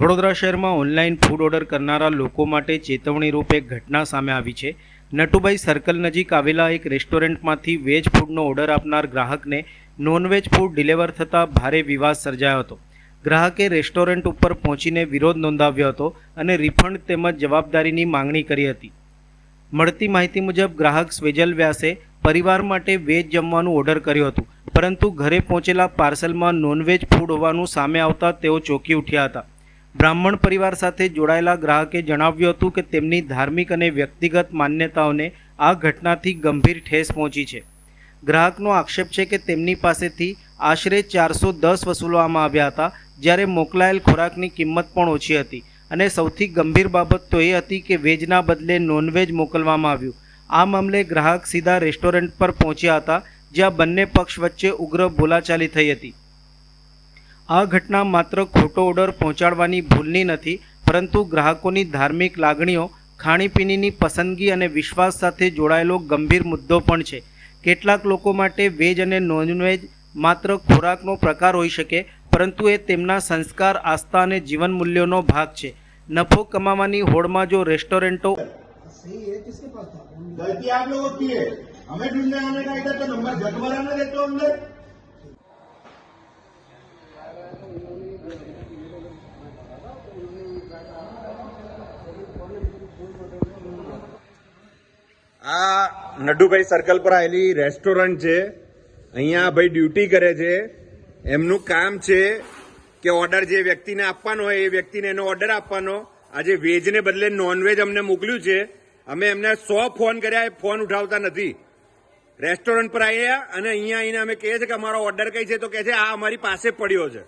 વડોદરા શહેરમાં online food order કરનારા લોકો માટે ચેતવણીરૂપ એક ઘટના સામે આવી છે। નટુભાઈ સર્કલ નજીક આવેલા એક રેસ્ટોરન્ટમાંથી વેજ ફૂડનો ઓર્ડર આપનાર ગ્રાહકને નોનવેજ ફૂડ ડિલિવર થતાં ભારે વિવાદ સર્જાયો હતો। ગ્રાહકે રેસ્ટોરન્ટ ઉપર પહોંચીને વિરોધ નોંધાવ્યો હતો અને રિફંડ તેમજ જવાબદારીની માંગણી કરી હતી। મળતી માહિતી મુજબ ગ્રાહક સ્વેજલ વ્યાસે પરિવાર માટે વેજ જમવાનું ઓર્ડર કર્યું હતું, પરંતુ ઘરે પહોંચેલા પાર્સલમાં નોનવેજ ફૂડ હોવાનું સામે આવતા તેઓ ચોંકી ઉઠ્યા હતા। બ્રાહ્મણ પરિવાર સાથે જોડાયેલા ગ્રાહકે જણાવ્યું હતું કે તેમની ધાર્મિક અને વ્યક્તિગત માન્યતાઓને આ ઘટનાથી ગંભીર ઠેસ પહોંચી છે। ગ્રાહકનો આક્ષેપ છે કે તેમની પાસેથી આશરે 410 વસૂલવામાં આવ્યા હતા, જ્યારે મોકલાયેલ ખોરાકની કિંમત પણ ઓછી હતી અને સૌથી ગંભીર બાબત તો એ હતી કે વેજના બદલે નોનવેજ મોકલવામાં આવ્યું। આ મામલે ગ્રાહક સીધા રેસ્ટોરન્ટ પર પહોંચ્યા હતા, જ્યાં બંને પક્ષ વચ્ચે ઉગ્ર બોલાચાલી થઈ હતી। આ ઘટના માત્ર ખોટો ઓર્ડર પહોંચાડવાની ભૂલની નથી, પરંતુ ગ્રાહકોની ધાર્મિક લાગણીઓ, ખાણીપીણીની પસંદગી અને વિશ્વાસ સાથે જોડાયેલો ગંભીર મુદ્દો પણ છે। કેટલાક લોકો માટે વેજ અને નોનવેજ માત્ર ખોરાકનો પ્રકાર હોઈ શકે, પરંતુ એ તેમના સંસ્કાર, આસ્થા અને જીવન મૂલ્યોનો ભાગ છે। નફો કમાવાની હોડમાં જો રેસ્ટોરન્ટો गलती आप लोगों की है, हमें ढूंढने आने का इधर तो नंबर जगमराना देते हो अंदर। આ નડુભાઈ સર્કલ પર આવેલી રેસ્ટોરન્ટ છે। અહીંયા ભાઈ ડ્યુટી કરે છે। એમનું કામ છે કે ઓર્ડર જે વ્યક્તિને આપવાનો હોય એ વ્યક્તિને એનો ઓર્ડર આપવાનો। આજે વેજને બદલે નોનવેજ અમને મોકલ્યું છે। અમે એમને 100 ફોન કર્યા, એ ફોન ઉઠાવતા નથી। રેસ્ટોરન્ટ પર આવ્યા અને અહીંયા આવીને અમે કહીએ છીએ કે અમારો ઓર્ડર કઈ છે, તો કહે છે આ અમારી પાસે પડ્યો છે।